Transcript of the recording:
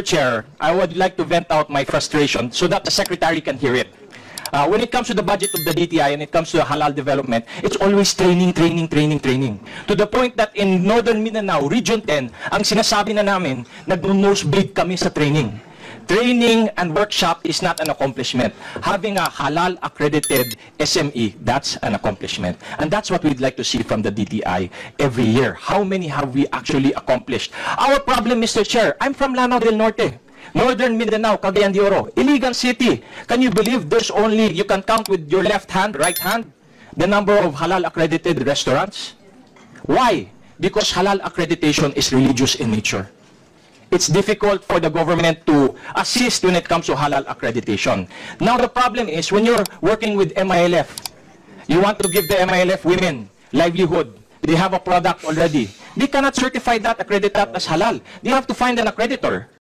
Chair, I would like to vent out my frustration so that the Secretary can hear it. When it comes to the budget of the DTI and it comes to halal development, it's always training. To the point that in Northern Mindanao, Region 10, ang sinasabi na namin, nag-nosebleed kami sa training. Training and workshop is not an accomplishment. Having a halal accredited SME, that's an accomplishment. And that's what we'd like to see from the DTI every year. How many have we actually accomplished? Our problem, Mr. Chair, I'm from Lanao del Norte. Northern Mindanao, Cagayan de Oro, illegal city. Can you believe there's only, you can count with your left hand, right hand, the number of halal accredited restaurants? Why? Because halal accreditation is religious in nature. It's difficult for the government to assist when it comes to halal accreditation. Now the problem is when you're working with MILF, you want to give the MILF women livelihood. They have a product already. They cannot certify that, accredit that as halal. They have to find an accreditor.